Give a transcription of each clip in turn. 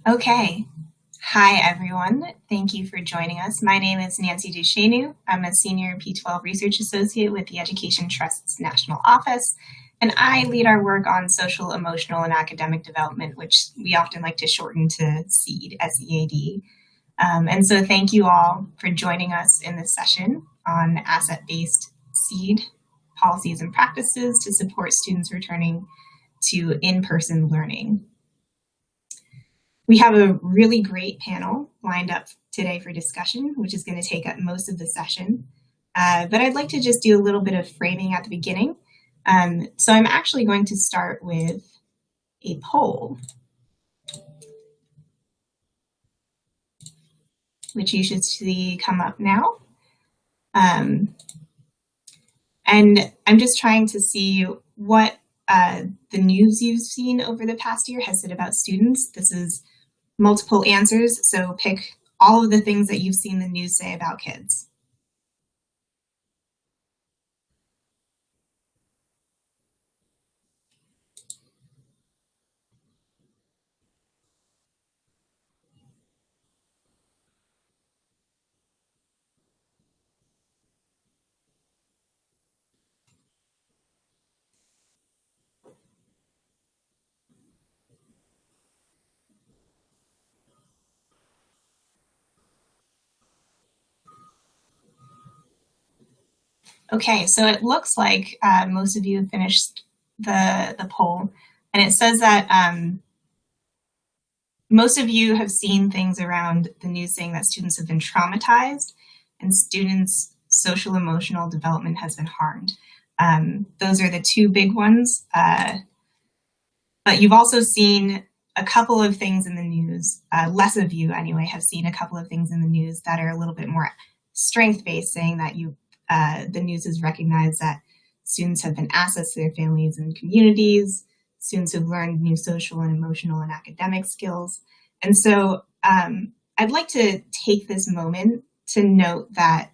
Okay. Hi, everyone. Thank you for joining us. My name is Nancy Duchesneau. I'm a Senior P12 Research Associate with the Education Trust's National Office, and I lead our work on social, emotional, and academic development, which we often like to shorten to SEAD, S-E-A-D. And so thank you all for joining us in this session on asset-based SEAD policies and practices to support students returning to in-person learning. We have a really great panel lined up today for discussion, which is going to take up most of the session. But I'd like to just do a little bit of framing at the beginning. So I'm actually going to start with a poll, which you should see come up now. And I'm just trying to see what the news you've seen over the past year has said about students. This is multiple answers, so pick all of the things that you've seen the news say about kids. Okay, so it looks like most of you have finished the poll, and it says that most of you have seen things around the news saying that students have been traumatized and students' social emotional development has been harmed. Those are the two big ones, but you've also seen a couple of things in the news, less of you anyway have seen a couple of things in the news that are a little bit more strength-based, saying that the news has recognized that students have been assets to their families and communities, students who've learned new social and emotional and academic skills. And so I'd like to take this moment to note that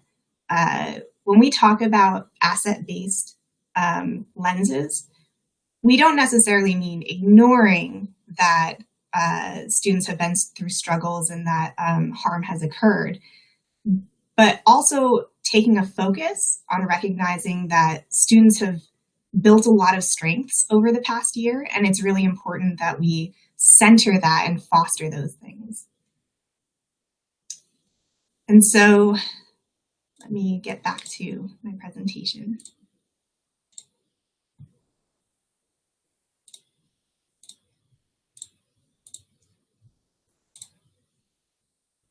when we talk about asset-based lenses, we don't necessarily mean ignoring that students have been through struggles and that harm has occurred, but also taking a focus on recognizing that students have built a lot of strengths over the past year, and it's really important that we center that and foster those things. And so let me get back to my presentation.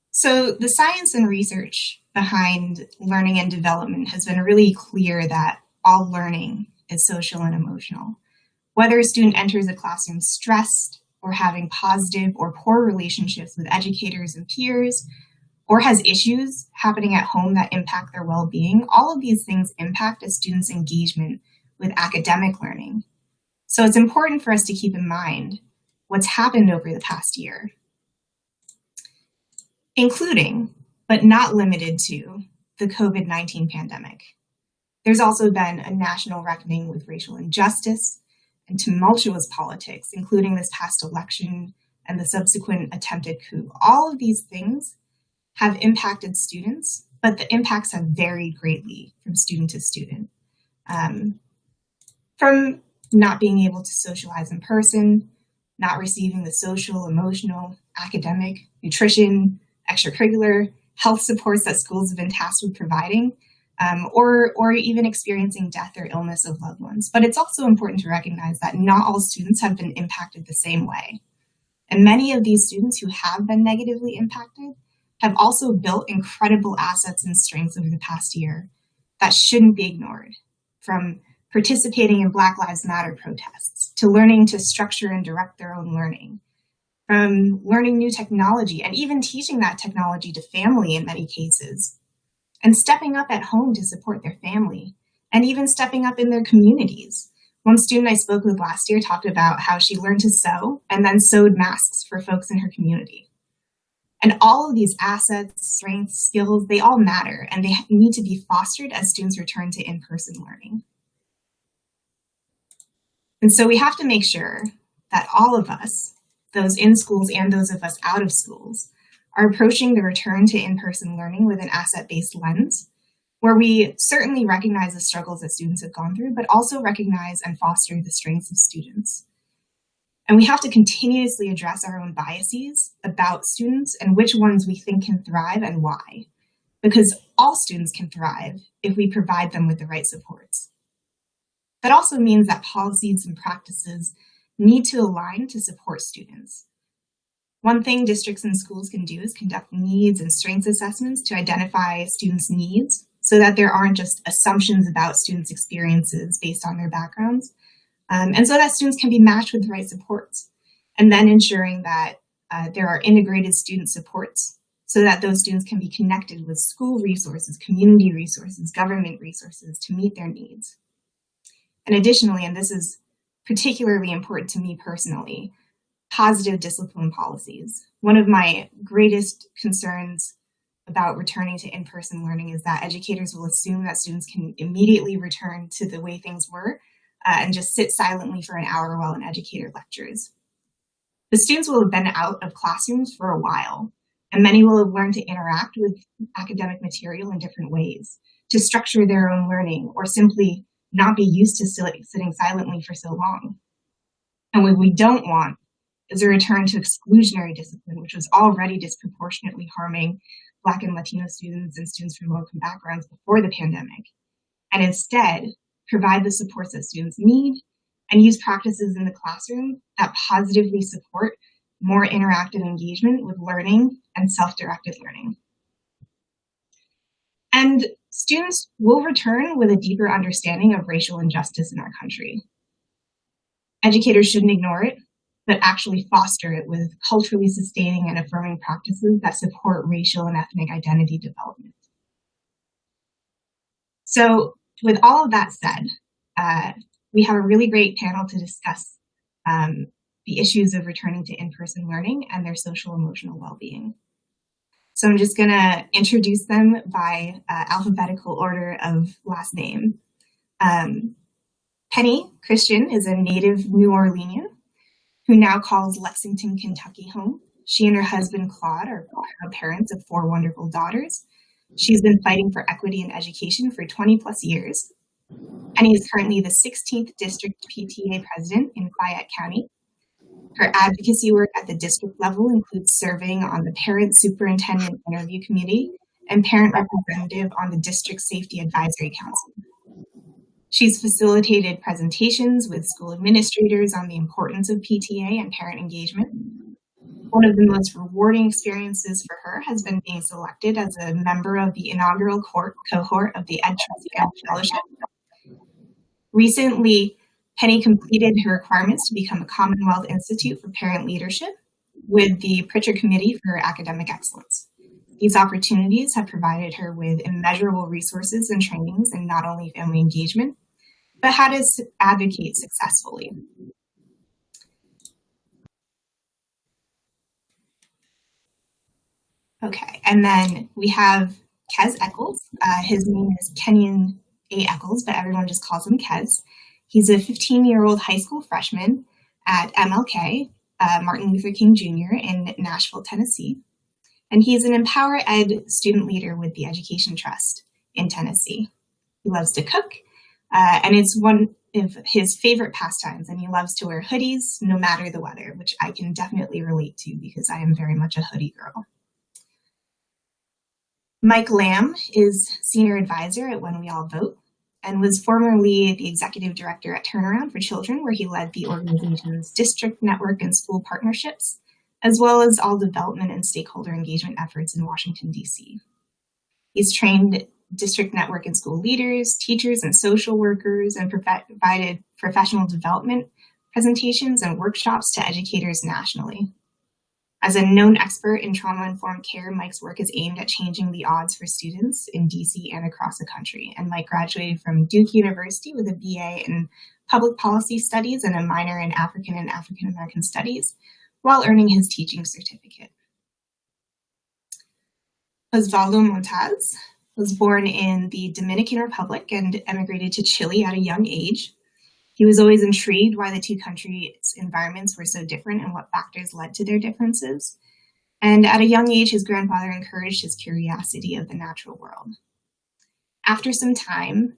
So the science and research behind learning and development has been really clear that all learning is social and emotional. Whether a student enters a classroom stressed or having positive or poor relationships with educators and peers, or has issues happening at home that impact their well-being, all of these things impact a student's engagement with academic learning. So it's important for us to keep in mind what's happened over the past year, including, but not limited to, the COVID-19 pandemic. There's also been a national reckoning with racial injustice and tumultuous politics, including this past election and the subsequent attempted coup. All of these things have impacted students, but the impacts have varied greatly from student to student. From not being able to socialize in person, not receiving the social, emotional, academic, nutrition, extracurricular, health supports that schools have been tasked with providing, or even experiencing death or illness of loved ones. But it's also important to recognize that not all students have been impacted the same way. And many of these students who have been negatively impacted have also built incredible assets and strengths over the past year that shouldn't be ignored, from participating in Black Lives Matter protests to learning to structure and direct their own learning, from learning new technology and even teaching that technology to family in many cases, and stepping up at home to support their family, and even stepping up in their communities. One student I spoke with last year talked about how she learned to sew and then sewed masks for folks in her community. And all of these assets, strengths, skills, they all matter, and they need to be fostered as students return to in-person learning. And so we have to make sure that all of us those in schools and those of us out of schools, are approaching the return to in-person learning with an asset-based lens, where we certainly recognize the struggles that students have gone through, but also recognize and foster the strengths of students. And we have to continuously address our own biases about students and which ones we think can thrive and why, because all students can thrive if we provide them with the right supports. That also means that policies and practices need to align to support students. One thing districts and schools can do is conduct needs and strengths assessments to identify students' needs so that there aren't just assumptions about students' experiences based on their backgrounds, and so that students can be matched with the right supports, and then ensuring that there are integrated student supports so that those students can be connected with school resources, community resources, government resources to meet their needs. And additionally, and this is particularly important to me personally, positive discipline policies. One of my greatest concerns about returning to in-person learning is that educators will assume that students can immediately return to the way things were and just sit silently for an hour while an educator lectures. The students will have been out of classrooms for a while, and many will have learned to interact with academic material in different ways, to structure their own learning, or simply not be used to sitting silently for so long. And what we don't want is a return to exclusionary discipline, which was already disproportionately harming Black and Latino students and students from low-income backgrounds before the pandemic, and instead provide the supports that students need and use practices in the classroom that positively support more interactive engagement with learning and self-directed learning. And students will return with a deeper understanding of racial injustice in our country. Educators shouldn't ignore it, but actually foster it with culturally sustaining and affirming practices that support racial and ethnic identity development. So with all of that said, we have a really great panel to discuss the issues of returning to in-person learning and their social emotional well-being. So I'm just gonna introduce them by alphabetical order of last name. Penny Christian is a native New Orleanian who now calls Lexington, Kentucky home. She and her husband, Claude, are proud parents of 4 wonderful daughters. She's been fighting for equity in education for 20 plus years. Penny is currently the 16th District PTA President in Fayette County. Her advocacy work at the district level includes serving on the Parent Superintendent Interview Committee and Parent Representative on the District Safety Advisory Council. She's facilitated presentations with school administrators on the importance of PTA and parent engagement. One of the most rewarding experiences for her has been being selected as a member of the inaugural cohort of the Ed Trust Family Fellowship. Recently, Penny completed her requirements to become a Commonwealth Institute for Parent Leadership with the Pritchard Committee for Academic Excellence. These opportunities have provided her with immeasurable resources and trainings in not only family engagement, but how to advocate successfully. Okay, and then we have Kez Eccles. His name is Kenyon A. Eccles, but everyone just calls him Kez. He's a 15-year-old high school freshman at MLK, Martin Luther King Jr. in Nashville, Tennessee. And he's an Empower Ed student leader with the Education Trust in Tennessee. He loves to cook, and it's one of his favorite pastimes, and he loves to wear hoodies no matter the weather, which I can definitely relate to because I am very much a hoodie girl. Mike Lamb is senior advisor at When We All Vote and was formerly the executive director at Turnaround for Children, where he led the organization's district network and school partnerships, as well as all development and stakeholder engagement efforts in Washington, D.C. He's trained district network and school leaders, teachers, and social workers, and provided professional development presentations and workshops to educators nationally. As a known expert in trauma-informed care, Mike's work is aimed at changing the odds for students in DC and across the country. And Mike graduated from Duke University with a BA in Public Policy Studies and a minor in African and African American Studies, while earning his teaching certificate. Osvaldo Montaz was born in the Dominican Republic and emigrated to Chile at a young age. He was always intrigued why the two countries' environments were so different and what factors led to their differences. And at a young age, his grandfather encouraged his curiosity of the natural world. After some time,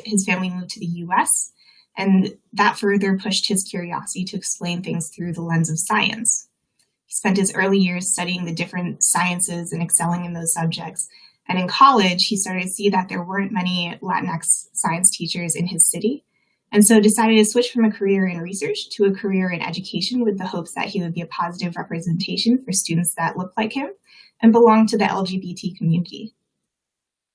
his family moved to the US, and that further pushed his curiosity to explain things through the lens of science. He spent his early years studying the different sciences and excelling in those subjects. And in college, he started to see that there weren't many Latinx science teachers in his city, and so decided to switch from a career in research to a career in education with the hopes that he would be a positive representation for students that look like him and belong to the LGBT community.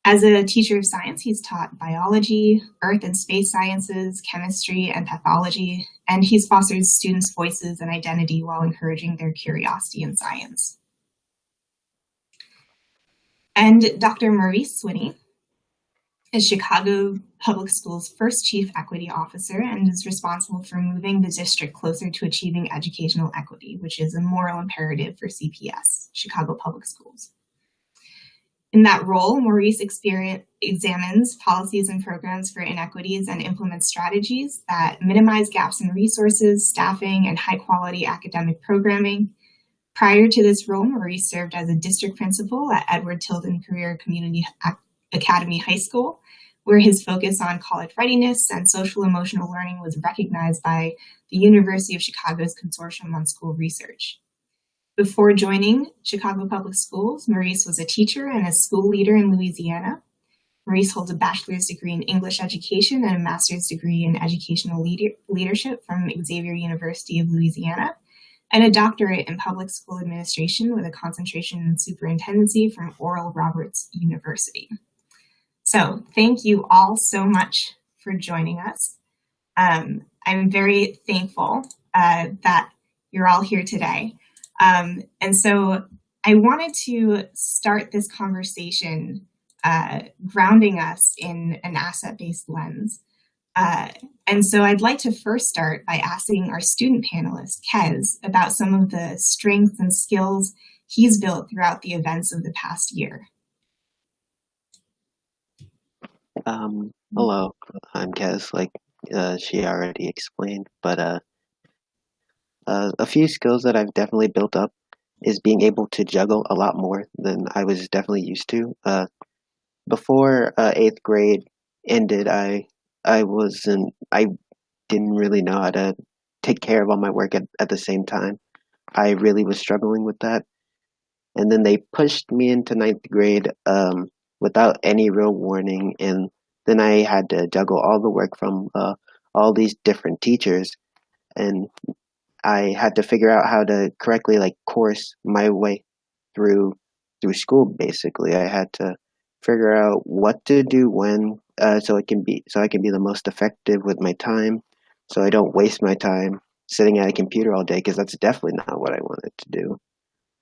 As a teacher of science, he's taught biology, earth and space sciences, chemistry, and pathology, and he's fostered students' voices and identity while encouraging their curiosity in science. And Dr. Maurice Swinney is Chicago Public Schools' first chief equity officer and is responsible for moving the district closer to achieving educational equity, which is a moral imperative for CPS, Chicago Public Schools. In that role, Maurice examines policies and programs for inequities and implements strategies that minimize gaps in resources, staffing, and high-quality academic programming. Prior to this role, Maurice served as a district principal at Edward Tilden Career Community Academy High School, where his focus on college readiness and social emotional learning was recognized by the University of Chicago's Consortium on School Research. Before joining Chicago Public Schools, Maurice was a teacher and a school leader in Louisiana. Maurice holds a bachelor's degree in English education and a master's degree in educational leadership from Xavier University of Louisiana, and a doctorate in public school administration with a concentration in superintendency from Oral Roberts University. So thank you all so much for joining us. I'm very thankful that you're all here today. And so I wanted to start this conversation grounding us in an asset-based lens. And so I'd like to first start by asking our student panelist, Kez, about some of the strengths and skills he's built throughout the events of the past year. Hello, I'm Kez, like she already explained, but a few skills that I've definitely built up is being able to juggle a lot more than I was definitely used to. Before 8th grade ended, I didn't really know how to take care of all my work at the same time. I really was struggling with that. And then they pushed me into 9th grade without any real warning, and then I had to juggle all the work from all these different teachers, and I had to figure out how to correctly course my way through school. Basically, I had to figure out what to do when, so I can be the most effective with my time, so I don't waste my time sitting at a computer all day, because that's definitely not what I wanted to do.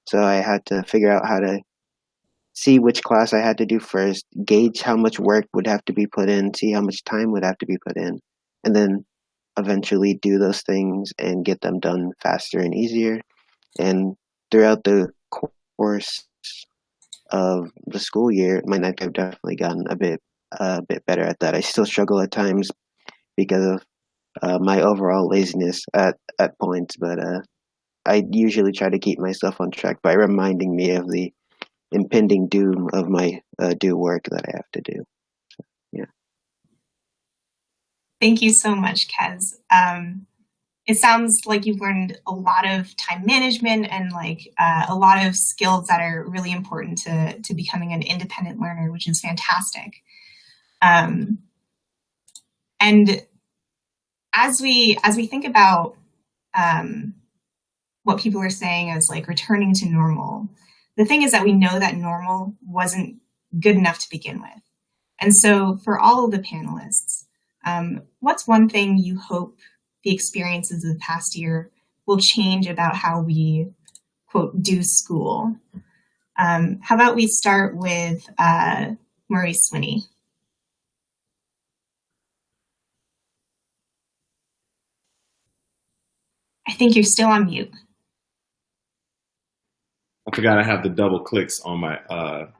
So I had to figure out how to see which class I had to do first, gauge how much work would have to be put in, see how much time would have to be put in, and then eventually do those things and get them done faster and easier. And throughout the course of the school year, my ninth grade, I've definitely gotten a bit better at that. I still struggle at times because of my overall laziness at points, but I usually try to keep myself on track by reminding me of the impending doom of my due work that I have to do. So, yeah. Thank you so much, Kez. It sounds like you've learned a lot of time management and a lot of skills that are really important to becoming an independent learner, which is fantastic. And as we think about what people are saying as returning to normal, the thing is that we know that normal wasn't good enough to begin with. And so for all of the panelists, what's one thing you hope the experiences of the past year will change about how we, quote, do school? How about we start with Maurice Swinney? I think you're still on mute. I forgot I have the double clicks on my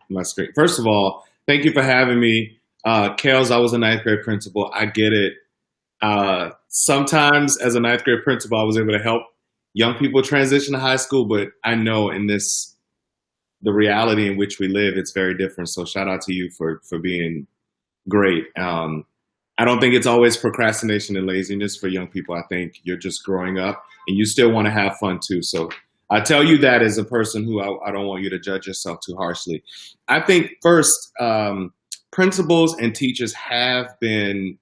my screen. First of all, thank you for having me. Kels, I was a ninth grade principal. I get it. sometimes as a ninth grade principal, I was able to help young people transition to high school, but I know in the reality in which we live, it's very different. So shout out to you for being great. I don't think it's always procrastination and laziness for young people. I think you're just growing up and you still want to have fun too. So I tell you that as a person who I don't want you to judge yourself too harshly. I think first, principals and teachers have been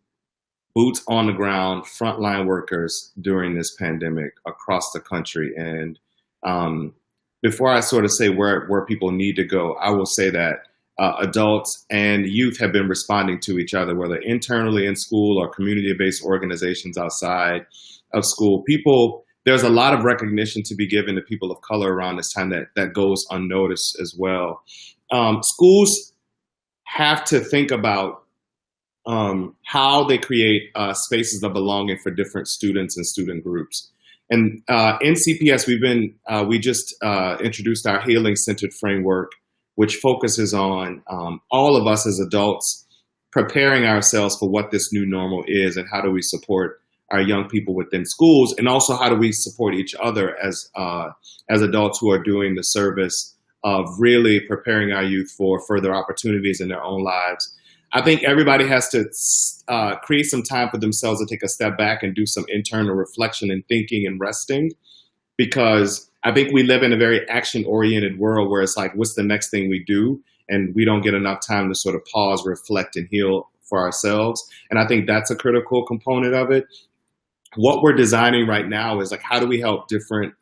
boots on the ground, frontline workers during this pandemic across the country. And before I sort of say where people need to go, I will say that adults and youth have been responding to each other, whether internally in school or community-based organizations outside of school. There's a lot of recognition to be given to people of color around this time that goes unnoticed as well. Schools have to think about how they create spaces of belonging for different students and student groups. And in CPS, we just introduced our healing-centered framework, which focuses on all of us as adults preparing ourselves for what this new normal is and how do we support our young people within schools, and also how do we support each other as adults who are doing the service of really preparing our youth for further opportunities in their own lives. I think everybody has to create some time for themselves to take a step back and do some internal reflection and thinking and resting, because I think we live in a very action-oriented world where it's like, what's the next thing we do? And we don't get enough time to sort of pause, reflect, and heal for ourselves. And I think that's a critical component of it. What we're designing right now is like, how do we help different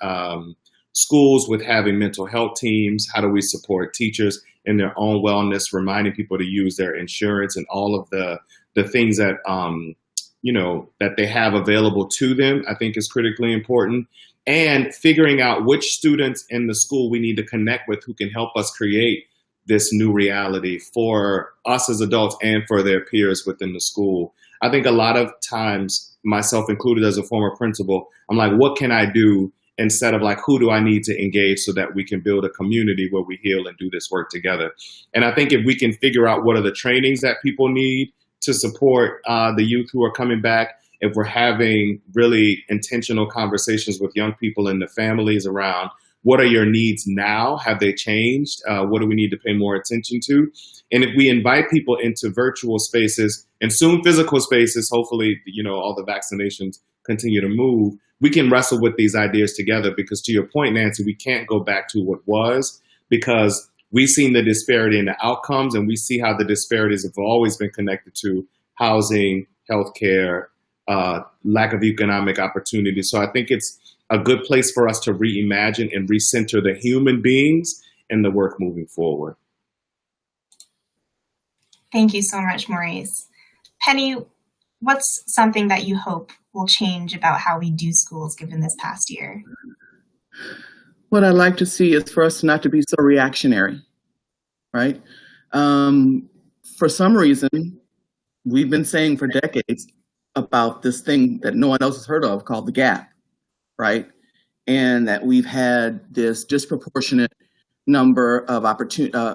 schools with having mental health teams? How do we support teachers in their own wellness, reminding people to use their insurance and all of the things that, that they have available to them, I think is critically important. And figuring out which students in the school we need to connect with who can help us create this new reality for us as adults and for their peers within the school. I think a lot of times, myself included as a former principal, I'm like, what can I do instead of like, who do I need to engage so that we can build a community where we heal and do this work together? And I think if we can figure out what are the trainings that people need to support the youth who are coming back, if we're having really intentional conversations with young people and the families around what are your needs now? Have they changed? What do we need to pay more attention to? And if we invite people into virtual spaces and soon physical spaces, hopefully, all the vaccinations continue to move, we can wrestle with these ideas together, because to your point, Nancy, we can't go back to what was, because we've seen the disparity in the outcomes, and we see how the disparities have always been connected to housing, healthcare, lack of economic opportunity. So I think it's a good place for us to reimagine and recenter the human beings in the work moving forward. Thank you so much, Maurice. Penny, what's something that you hope will change about how we do schools given this past year? What I'd like to see is for us not to be so reactionary, right? For some reason, we've been saying for decades about this thing that no one else has heard of called the gap, right? And that we've had this disproportionate number of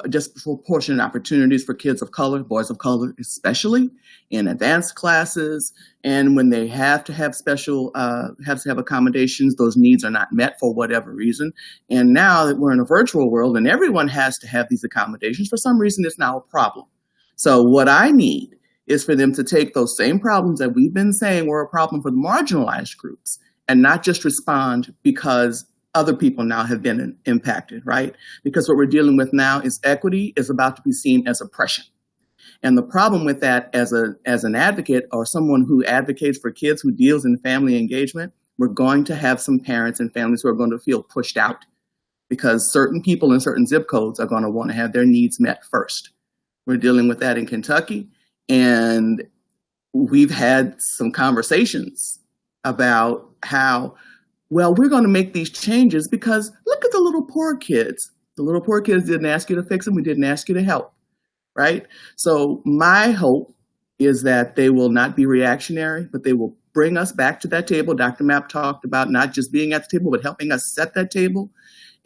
disproportionate opportunities for kids of color, boys of color, especially in advanced classes. And when they have to have have accommodations, those needs are not met for whatever reason. And now that we're in a virtual world and everyone has to have these accommodations, for some reason, it's now a problem. So what I need is for them to take those same problems that we've been saying were a problem for the marginalized groups and not just respond because other people now have been impacted, right? Because what we're dealing with now is equity is about to be seen as oppression. And the problem with that as an advocate or someone who advocates for kids, who deals in family engagement, we're going to have some parents and families who are going to feel pushed out because certain people in certain zip codes are going to want to have their needs met first. We're dealing with that in Kentucky. And we've had some conversations about how, well, we're going to make these changes because look at the little poor kids. The little poor kids didn't ask you to fix them. We didn't ask you to help, right? So my hope is that they will not be reactionary, but they will bring us back to that table. Dr. Mapp talked about not just being at the table, but helping us set that table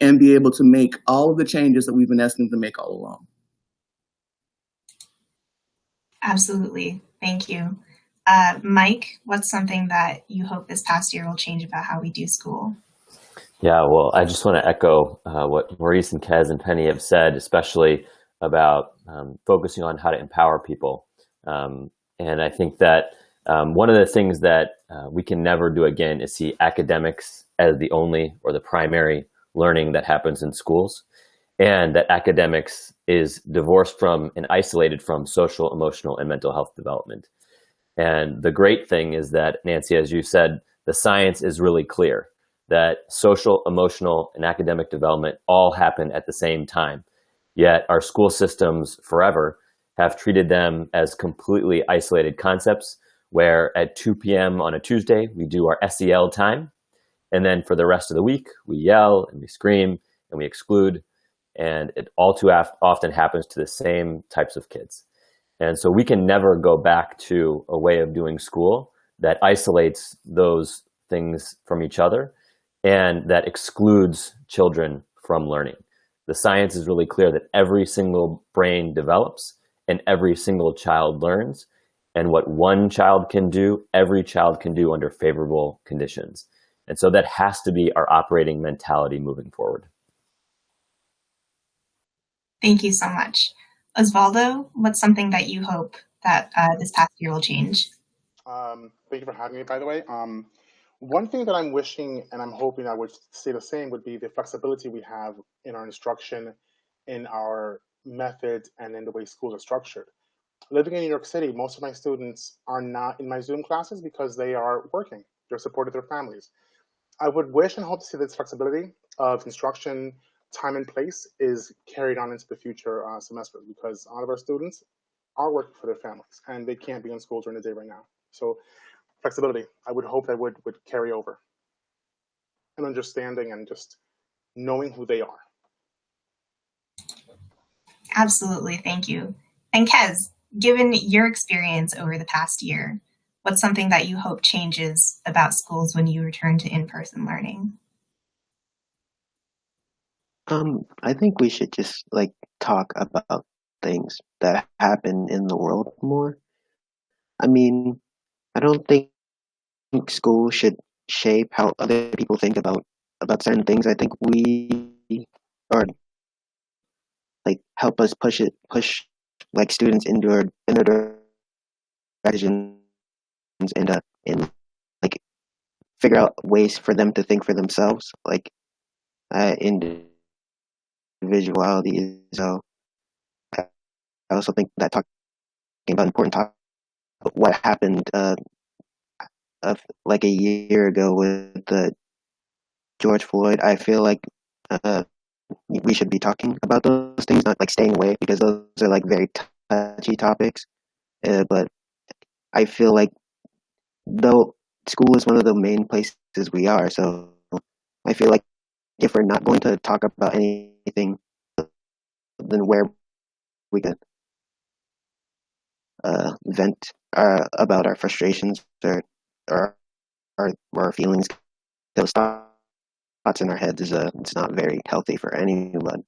and be able to make all of the changes that we've been asking them to make all along. Absolutely. Thank you. Mike, what's something that you hope this past year will change about how we do school? Yeah, well, I just want to echo what Maurice and Kez and Penny have said, especially about focusing on how to empower people. And I think that one of the things that we can never do again is see academics as the only or the primary learning that happens in schools, and that academics is divorced from and isolated from social, emotional, and mental health development. And the great thing is that, Nancy, as you said, the science is really clear that social, emotional, and academic development all happen at the same time. Yet our school systems forever have treated them as completely isolated concepts, where at 2 p.m. on a Tuesday, we do our SEL time. And then for the rest of the week, we yell and we scream and we exclude. And it all too often happens to the same types of kids. And so we can never go back to a way of doing school that isolates those things from each other and that excludes children from learning. The science is really clear that every single brain develops and every single child learns. And what one child can do, every child can do under favorable conditions. And so that has to be our operating mentality moving forward. Thank you so much. Osvaldo, what's something that you hope that this past year will change? Thank you for having me, by the way. One thing that I'm wishing and I'm hoping I would say the same would be the flexibility we have in our instruction, in our methods, and in the way schools are structured. Living in New York City, most of my students are not in my Zoom classes because they are working. They're supporting their families. I would wish and hope to see this flexibility of instruction, time and place is carried on into the future semester, because a lot of our students are working for their families and they can't be in school during the day right now. So flexibility, I would hope that would carry over, and understanding and just knowing who they are. Absolutely, thank you. And Kez, given your experience over the past year, what's something that you hope changes about schools when you return to in-person learning? I think we should just talk about things that happen in the world more. I mean, I don't think school should shape how other people think about certain things. I think we or help us push students in their directions and figure out ways for them to think for themselves. Individuality. So I also think that talking about important topics, what happened of a year ago with George Floyd, I feel like we should be talking about those things, not staying away, because those are very touchy topics. But I feel like though school is one of the main places we are, so I feel like if we're not going to talk about anything, then where we can vent about our frustrations or our feelings, those thoughts in our heads it's not very healthy for anyone.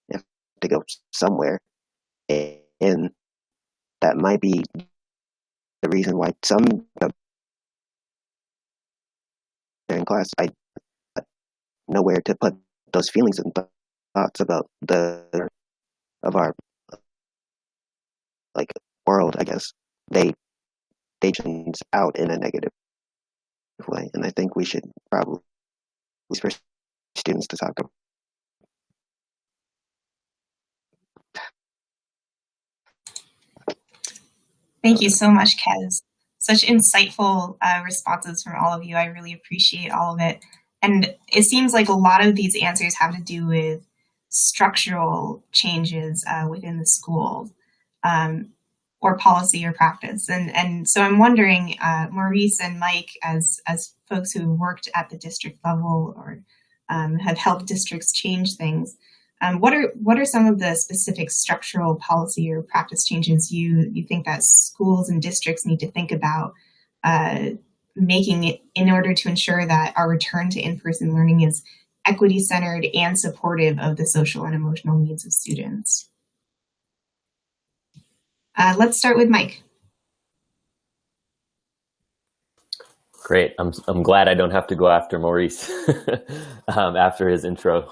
You have to go somewhere, and that might be the reason why some in class I know where to put those feelings and thoughts about of our world. I guess they change out in a negative way, and I think we should probably for students to talk about. Thank you so much, Kez. Such insightful responses from all of you. I really appreciate all of it. And it seems like a lot of these answers have to do with structural changes within the school, or policy or practice. And so I'm wondering, Maurice and Mike, as folks who have worked at the district level or have helped districts change things, what are some of the specific structural policy or practice changes you think that schools and districts need to think about making it in order to ensure that our return to in-person learning is equity-centered and supportive of the social and emotional needs of students? Let's start with Mike. Great. I'm glad I don't have to go after Maurice after his intro.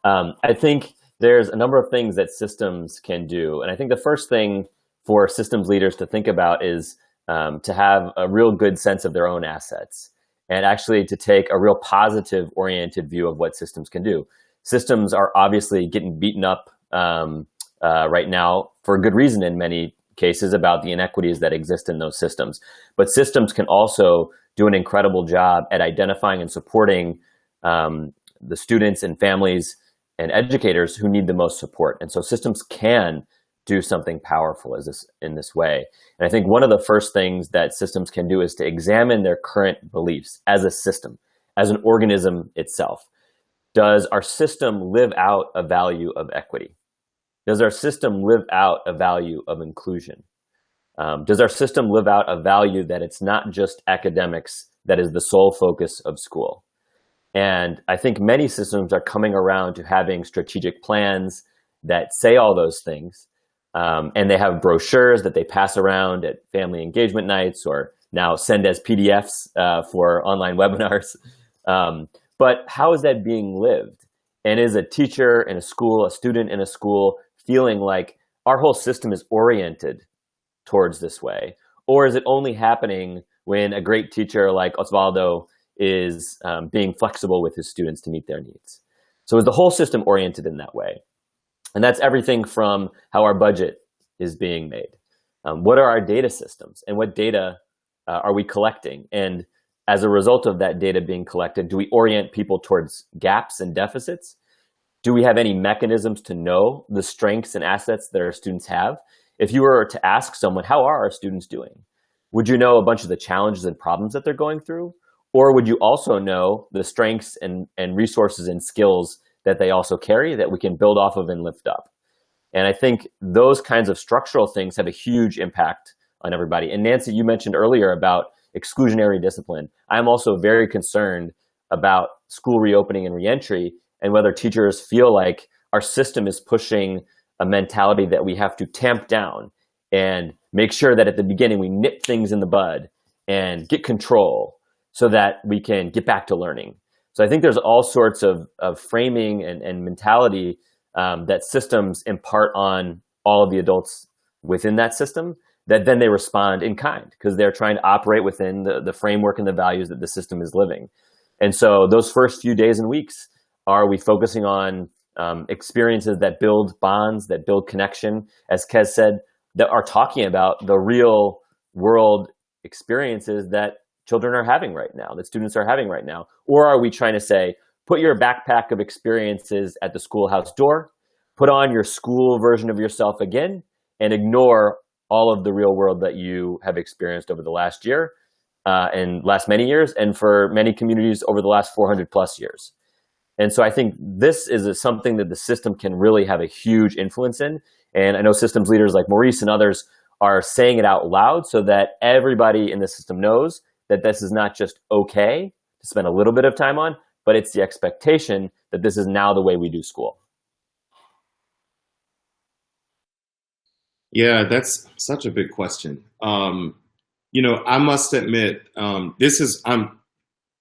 I think there's a number of things that systems can do. And I think the first thing for systems leaders to think about is to have a real good sense of their own assets and actually to take a real positive oriented view of what systems can do. Systems are obviously getting beaten up right now for a good reason in many cases about the inequities that exist in those systems. But systems can also do an incredible job at identifying and supporting the students and families and educators who need the most support. And so systems can do something powerful in this way. And I think one of the first things that systems can do is to examine their current beliefs as a system, as an organism itself. Does our system live out a value of equity? Does our system live out a value of inclusion? Does our system live out a value that it's not just academics that is the sole focus of school? And I think many systems are coming around to having strategic plans that say all those things. And they have brochures that they pass around at family engagement nights or now send as PDFs for online webinars. But how is that being lived? And is a teacher in a school, a student in a school, feeling like our whole system is oriented towards this way? Or is it only happening when a great teacher like Osvaldo is being flexible with his students to meet their needs? So is the whole system oriented in that way? And that's everything from how our budget is being made. What are our data systems and what data are we collecting? And as a result of that data being collected, do we orient people towards gaps and deficits? Do we have any mechanisms to know the strengths and assets that our students have? If you were to ask someone, how are our students doing? Would you know a bunch of the challenges and problems that they're going through? Or would you also know the strengths and resources and skills that they also carry that we can build off of and lift up? And I think those kinds of structural things have a huge impact on everybody. And Nancy, you mentioned earlier about exclusionary discipline. I'm also very concerned about school reopening and reentry and whether teachers feel like our system is pushing a mentality that we have to tamp down and make sure that at the beginning we nip things in the bud and get control so that we can get back to learning. So I think there's all sorts of framing and mentality that systems impart on all of the adults within that system that then they respond in kind because they're trying to operate within the framework and the values that the system is living. And so those first few days and weeks, are we focusing on experiences that build bonds, that build connection, as Kez said, that are talking about the real world experiences that children are having right now, that students are having right now? Or are we trying to say, put your backpack of experiences at the schoolhouse door, put on your school version of yourself again, and ignore all of the real world that you have experienced over the last year and last many years, and for many communities over the last 400 plus years. And so I think this is something that the system can really have a huge influence in. And I know systems leaders like Maurice and others are saying it out loud so that everybody in the system knows that this is not just okay to spend a little bit of time on, but it's the expectation that this is now the way we do school. Yeah, that's such a big question. I must admit,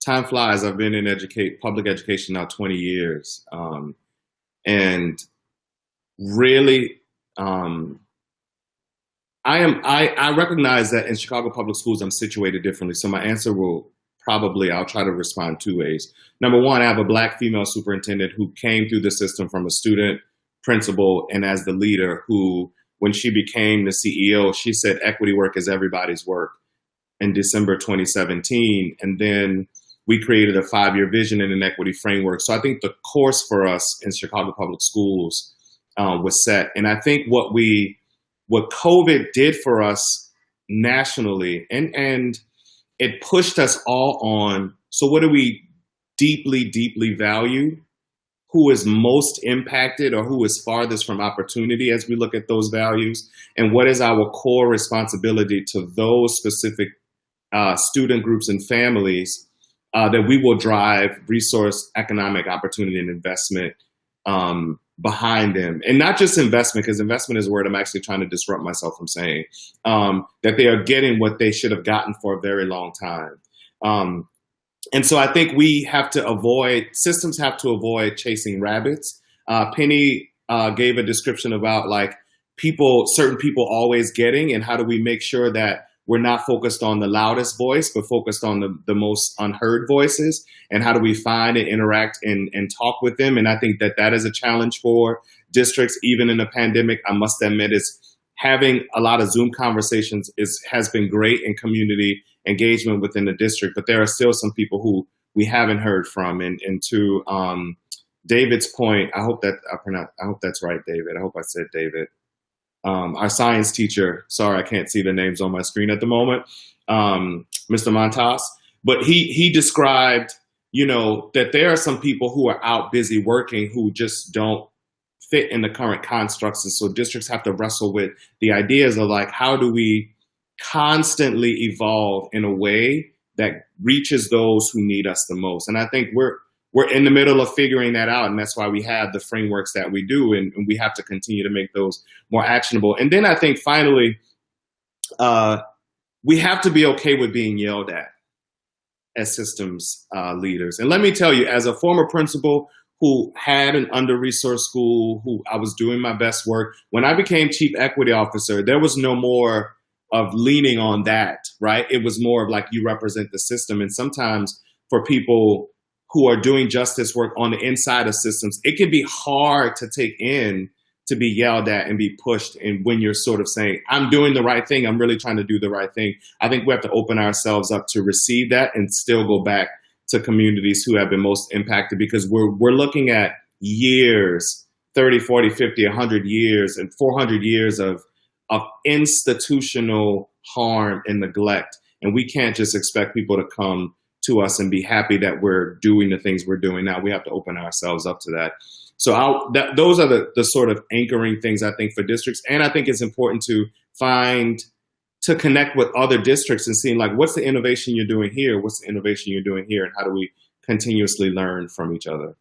time flies. I've been in public education now 20 years. And really, I recognize that in Chicago public schools, I'm situated differently. So my answer I'll try to respond two ways. Number one, I have a Black female superintendent who came through the system from a student, principal, and as the leader who, when she became the CEO, she said equity work is everybody's work in December 2017. And then we created a 5-year vision and an equity framework. So I think the course for us in Chicago public schools was set. And I think what COVID did for us nationally, and it pushed us all on, so what do we deeply, deeply value? Who is most impacted or who is farthest from opportunity as we look at those values? And what is our core responsibility to those specific student groups and families that we will drive resource, economic opportunity, and investment behind them? And not just investment, because investment is a word I'm actually trying to disrupt myself from saying, that they are getting what they should have gotten for a very long time. And so I think systems have to avoid chasing rabbits. Penny gave a description about like certain people always getting, and how do we make sure that we're not focused on the loudest voice, but focused on the most unheard voices, and how do we find and interact and talk with them. And I think that is a challenge for districts, even in a pandemic. I must admit, is having a lot of Zoom conversations has been great in community engagement within the district, but there are still some people who we haven't heard from. And to David's point, I hope that's right, David. I hope I said David. Our science teacher, sorry, I can't see the names on my screen at the moment, Mr. Montas, but he described, that there are some people who are out busy working who just don't fit in the current constructs. And so districts have to wrestle with the ideas of like, how do we constantly evolve in a way that reaches those who need us the most? And I think we're in the middle of figuring that out. And that's why we have the frameworks that we do. And we have to continue to make those more actionable. And then I think finally, we have to be okay with being yelled at as systems leaders. And let me tell you, as a former principal who had an under-resourced school, who I was doing my best work, when I became chief equity officer, there was no more of leaning on that, right? It was more of like, you represent the system. And sometimes for people who are doing justice work on the inside of systems, it can be hard to take in, to be yelled at and be pushed. And when you're sort of saying, I'm doing the right thing, I'm really trying to do the right thing, I think we have to open ourselves up to receive that and still go back to communities who have been most impacted, because we're looking at years, 30, 40, 50, 100 years and 400 years of institutional harm and neglect. And we can't just expect people to come to us and be happy that we're doing the things we're doing now. We have to open ourselves up to that. So those are the sort of anchoring things, I think, for districts. And I think it's important to connect with other districts and seeing like, what's the innovation you're doing here? What's the innovation you're doing here? And how do we continuously learn from each other?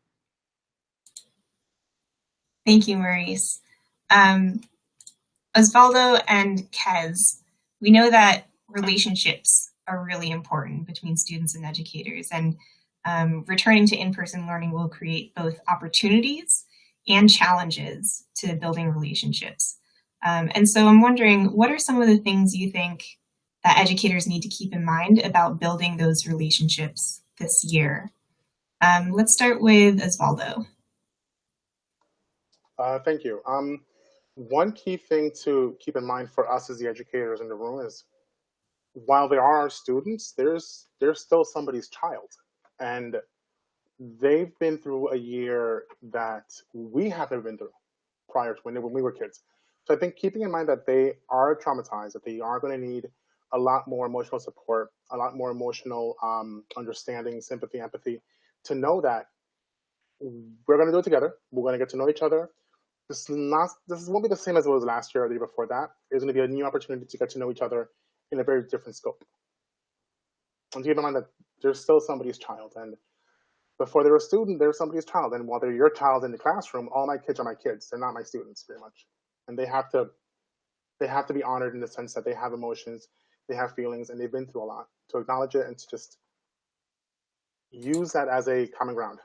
Thank you, Maurice. Osvaldo and Kez, we know that relationships are really important between students and educators, and returning to in-person learning will create both opportunities and challenges to building relationships. And so I'm wondering, what are some of the things you think that educators need to keep in mind about building those relationships this year? Let's start with Osvaldo. Thank you. One key thing to keep in mind for us as the educators in the room is, while they are our students, there's still somebody's child. And they've been through a year that we haven't been through prior to when we were kids. So I think keeping in mind that they are traumatized, that they are going to need a lot more emotional support, a lot more emotional understanding, sympathy, empathy, to know that we're going to do it together. We're going to get to know each other. This won't be the same as it was last year or the year before that. There's going to be a new opportunity to get to know each other in a very different scope. And keep in mind that there's still somebody's child. And before they're a student, they're somebody's child. And while they're your child in the classroom, all my kids are my kids. They're not my students, very much. And they have to be honored in the sense that they have emotions, they have feelings, and they've been through a lot. To acknowledge it and to just use that as a common ground.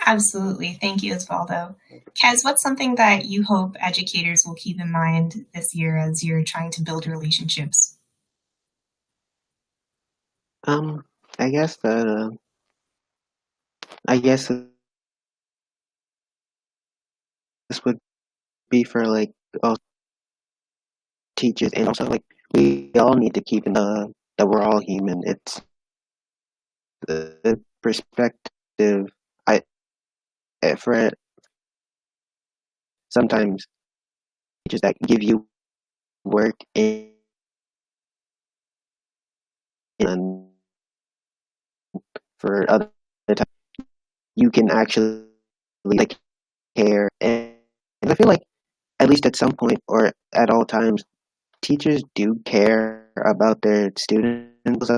Absolutely. Thank you, Osvaldo. Kez, what's something that you hope educators will keep in mind this year as you're trying to build relationships? I guess this would be for like all teachers, and also like we all need to keep in that we're all human. It's the perspective for sometimes teachers that give you work and for other times you can actually like care, and I feel like at least at some point or at all times teachers do care about their students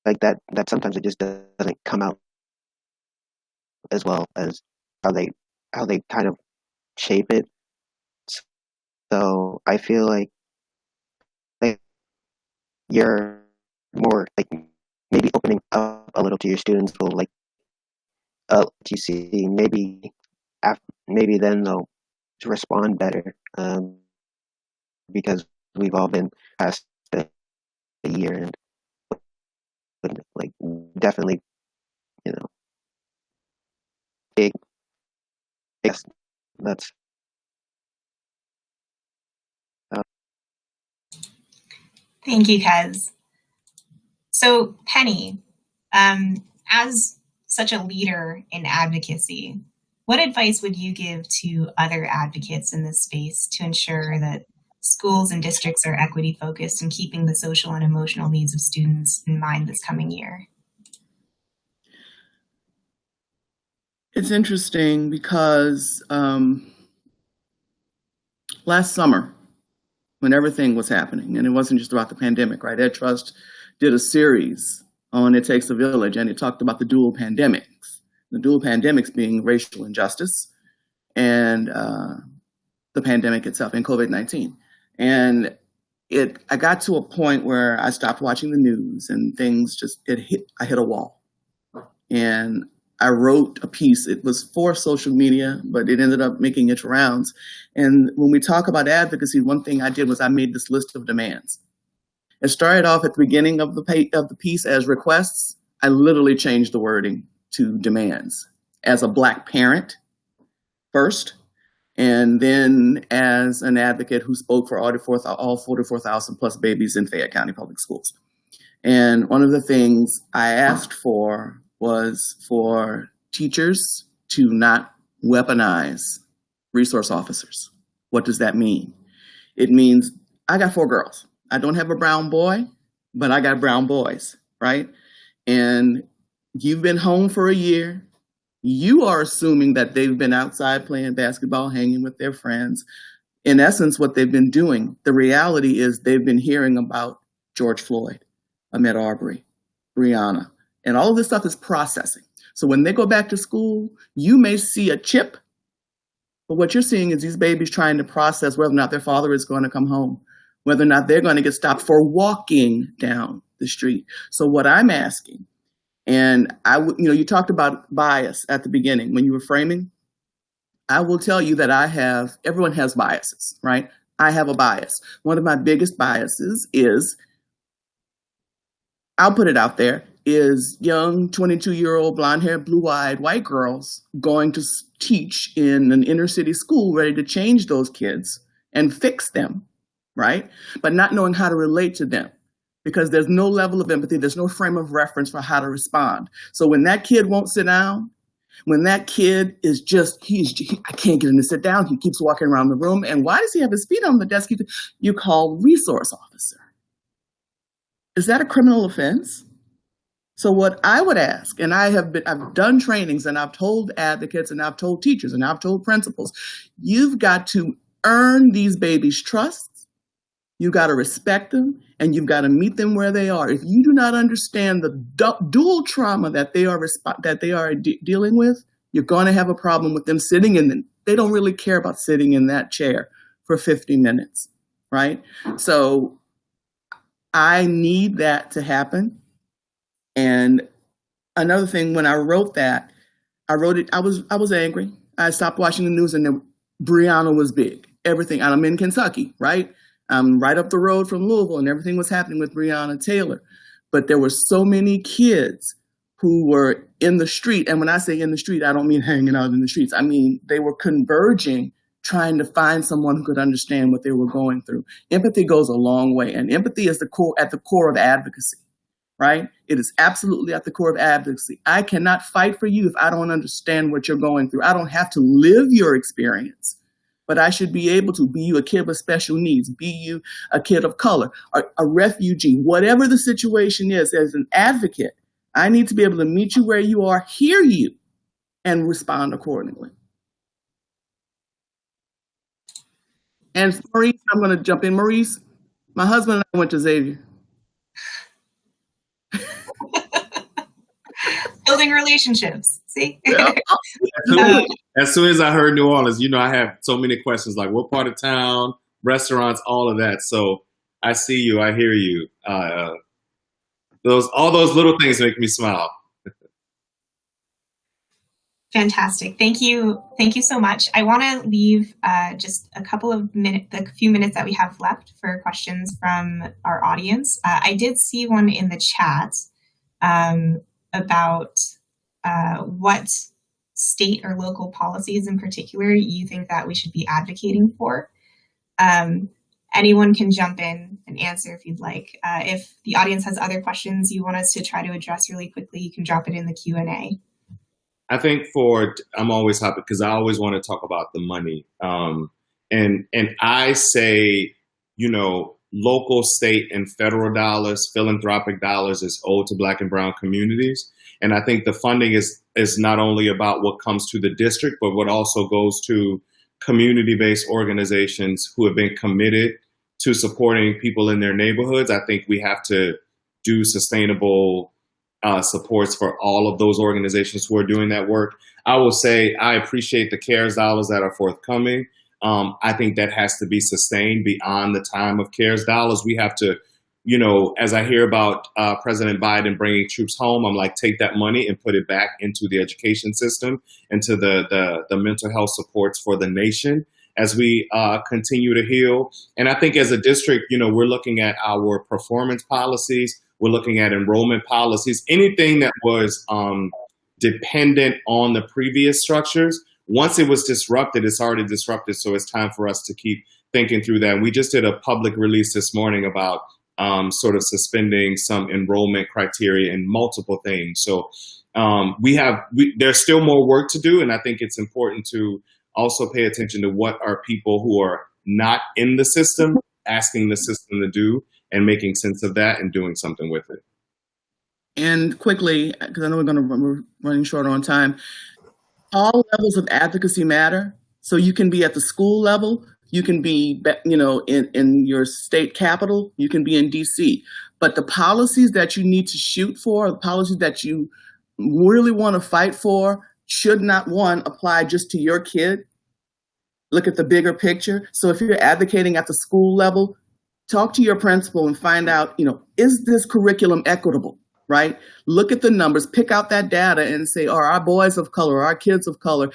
like that sometimes it just doesn't come out as well as how they kind of shape it. So I feel like your more like maybe opening up a little to your students will like you see maybe then they'll respond better because we've all been past a year and like definitely you know big that's Thank you, Kez. So, Penny, as such a leader in advocacy, what advice would you give to other advocates in this space to ensure that schools and districts are equity focused and keeping the social and emotional needs of students in mind this coming year? It's interesting because last summer, when everything was happening, and it wasn't just about the pandemic, right? Ed Trust did a series on It Takes a Village, and it talked about the dual pandemics. The dual pandemics being racial injustice and the pandemic itself and COVID-19. And I got to a point where I stopped watching the news and things I hit a wall. And I wrote a piece. It was for social media, but it ended up making its rounds. And when we talk about advocacy, one thing I did was I made this list of demands. It started off at the beginning of the piece as requests. I literally changed the wording to demands. As a Black parent first, and then as an advocate who spoke for all 44,000 plus babies in Fayette County Public Schools. And one of the things I asked for was for teachers to not weaponize resource officers. What does that mean? It means I got 4 girls. I don't have a brown boy, but I got brown boys, right? And you've been home for a year. You are assuming that they've been outside playing basketball, hanging with their friends. In essence, what they've been doing, the reality is they've been hearing about George Floyd, Ahmaud Arbery, Breonna, and all of this stuff is processing. So when they go back to school, you may see a chip, but what you're seeing is these babies trying to process whether or not their father is going to come home, whether or not they're going to get stopped for walking down the street. So what I'm asking, and you talked about bias at the beginning when you were framing. I will tell you that everyone has biases, right? I have a bias. One of my biggest biases is, I'll put it out there, is young 22-year-old blonde-haired, blue-eyed white girls going to teach in an inner city school ready to change those kids and fix them, right? But not knowing how to relate to them because there's no level of empathy, there's no frame of reference for how to respond. So when that kid won't sit down, when that kid is I can't get him to sit down, he keeps walking around the room, and why does he have his feet on the desk? You call resource officer. Is that a criminal offense? So what I would ask, and I've done trainings and I've told advocates and I've told teachers and I've told principals, you've got to earn these babies' trust. You've got to respect them and you've got to meet them where they are. If you do not understand the dual trauma that they are dealing with, you're going to have a problem with them they don't really care about sitting in that chair for 50 minutes, right? So I need that to happen. And another thing, when I wrote that, I was angry. I stopped watching the news and then Breonna was big. Everything, and I'm in Kentucky, right? I'm right up the road from Louisville and everything was happening with Breonna Taylor. But there were so many kids who were in the street. And when I say in the street, I don't mean hanging out in the streets. I mean, they were converging, trying to find someone who could understand what they were going through. Empathy goes a long way. And empathy is at the core of advocacy, right? It is absolutely at the core of advocacy. I cannot fight for you if I don't understand what you're going through. I don't have to live your experience, but I should be able to, be you a kid with special needs, be you a kid of color, a refugee, whatever the situation is. As an advocate, I need to be able to meet you where you are, hear you, and respond accordingly. And Maurice, I'm going to jump in. Maurice, my husband and I went to Xavier. Building relationships. See? As soon as I heard New Orleans, I have so many questions like what part of town, restaurants, all of that. So I see you, I hear you. all those little things make me smile. Fantastic. Thank you. Thank you so much. I want to leave just a couple of minutes, the few minutes that we have left for questions from our audience. I did see one in the chat about what state or local policies in particular you think that we should be advocating for. Anyone can jump in and answer if you'd like. If the audience has other questions you want us to try to address really quickly, you can drop it in the Q&A. I think I'm always happy because I always want to talk about the money. And I say, local, state, and federal dollars, philanthropic dollars is owed to Black and brown communities. And I think the funding is not only about what comes to the district, but what also goes to community-based organizations who have been committed to supporting people in their neighborhoods. I think we have to do sustainable supports for all of those organizations who are doing that work. I will say I appreciate the CARES dollars that are forthcoming. I think that has to be sustained beyond the time of CARES dollars. We have to, as I hear about President Biden bringing troops home, I'm like, take that money and put it back into the education system, into the mental health supports for the nation as we continue to heal. And I think as a district, we're looking at our performance policies. We're looking at enrollment policies, anything that was dependent on the previous structures. Once it was disrupted, it's already disrupted. So it's time for us to keep thinking through that. And we just did a public release this morning about sort of suspending some enrollment criteria and multiple things. So there's still more work to do. And I think it's important to also pay attention to what are people who are not in the system asking the system to do, and making sense of that and doing something with it. And quickly, because I know we're running short on time, all levels of advocacy matter. So you can be at the school level, you can be, in your state capital, you can be in DC. But the policies that you need to shoot for, the policies that you really want to fight for, should not, one, apply just to your kid. Look at the bigger picture. So if you're advocating at the school level, talk to your principal and find out, is this curriculum equitable, right? Look at the numbers, pick out that data and say, are our boys of color, our kids of color,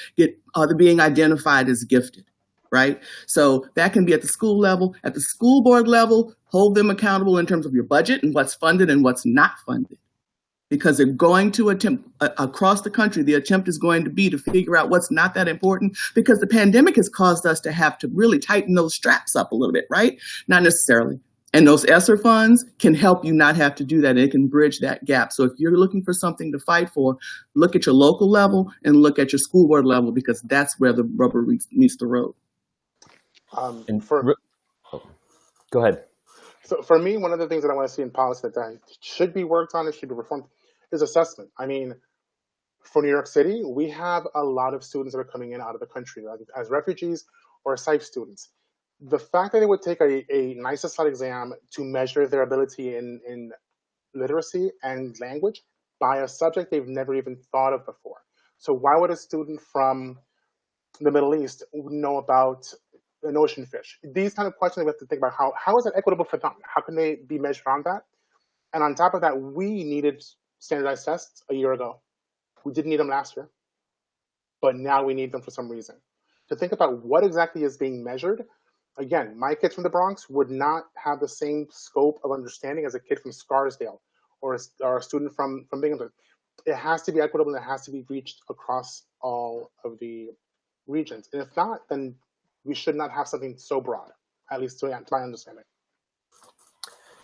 are they being identified as gifted, right? So that can be at the school level. At the school board level, hold them accountable in terms of your budget and what's funded and what's not funded. Because they're going to attempt, across the country, the attempt is going to be to figure out what's not that important, because the pandemic has caused us to have to really tighten those straps up a little bit, right? Not necessarily. And those ESSER funds can help you not have to do that. It can bridge that gap. So if you're looking for something to fight for, look at your local level and look at your school board level, because that's where the rubber meets the road. Go ahead. So for me, one of the things that I want to see in policy that should be worked on and should be reformed is assessment. I mean, for New York City, we have a lot of students that are coming in out of the country as refugees or SIFE students. The fact that they would take a NYSA exam to measure their ability in literacy and language by a subject they've never even thought of before. So why would a student from the Middle East know about an ocean fish? These kind of questions we have to think about. How is it equitable for them? How can they be measured on that? And on top of that, we needed standardized tests a year ago. We didn't need them last year, but now we need them for some reason. To think about what exactly is being measured. Again, my kids from the Bronx would not have the same scope of understanding as a kid from Scarsdale or a student from Binghamton. It has to be equitable and it has to be reached across all of the regions. And if not, then we should not have something so broad, at least to my understanding.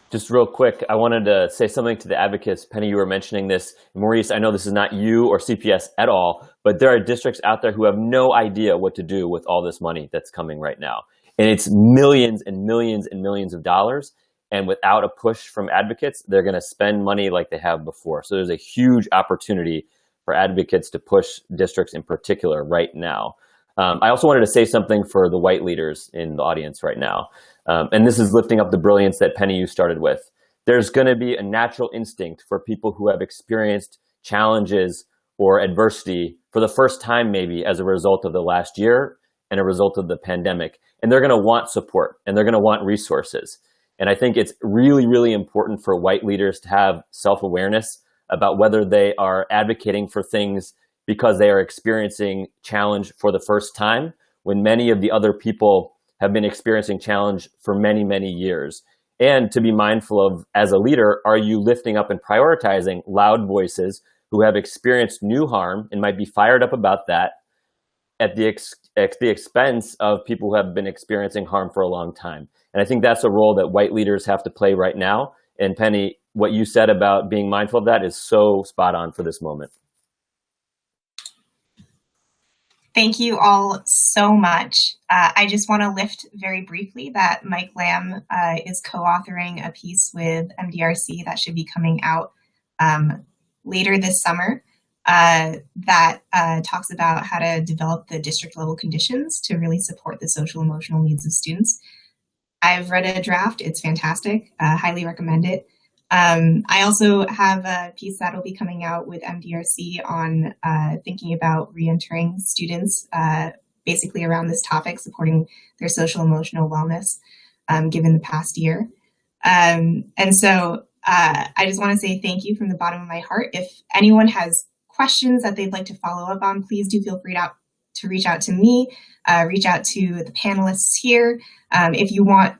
Just real quick, I wanted to say something to the advocates. Penny, you were mentioning this. Maurice, I know this is not you or CPS at all, but there are districts out there who have no idea what to do with all this money that's coming right now. And it's millions and millions and millions of dollars. And without a push from advocates, they're going to spend money like they have before. So there's a huge opportunity for advocates to push districts in particular right now. I also wanted to say something for the white leaders in the audience right now. And this is lifting up the brilliance that Penny, you started with. There's going to be a natural instinct for people who have experienced challenges or adversity for the first time, maybe as a result of the last year and a result of the pandemic. And they're going to want support and they're going to want resources. And I think it's really, really important for white leaders to have self-awareness about whether they are advocating for things because they are experiencing challenge for the first time, when many of the other people have been experiencing challenge for many, many years. And to be mindful of, as a leader, are you lifting up and prioritizing loud voices who have experienced new harm and might be fired up about that at the expense of people who have been experiencing harm for a long time? And I think that's a role that white leaders have to play right now. And Penny, what you said about being mindful of that is so spot on for this moment. Thank you all so much. I just want to lift very briefly that Mike Lamb is co-authoring a piece with MDRC that should be coming out later this summer that talks about how to develop the district level conditions to really support the social emotional needs of students. I've read a draft. It's fantastic. Highly recommend it. I also have a piece that will be coming out with MDRC on thinking about reentering students, basically around this topic, supporting their social emotional wellness given the past year. And so I just want to say thank you from the bottom of my heart. If anyone has questions that they'd like to follow up on, please do feel free to reach out to me, reach out to the panelists here. If you want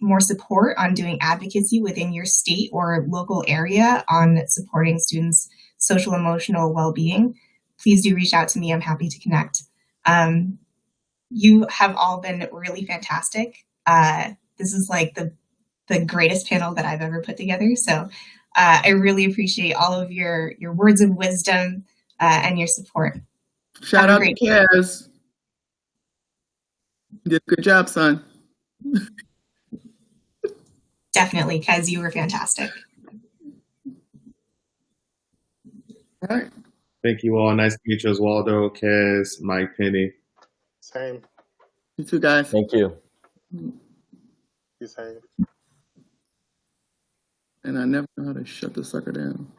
more support on doing advocacy within your state or local area on supporting students' social emotional well-being, please do reach out to me. I'm happy to connect. You have all been really fantastic. This is like the greatest panel that I've ever put together. So I really appreciate all of your words of wisdom and your support. Shout out to Kaz. You did a good job, son. Definitely, Kaz, you were fantastic. All right. Thank you all. Nice to meet you, Oswaldo, Kaz, Mike, Penny. Same. You too, guys. Thank you. You same. And I never know how to shut the sucker down.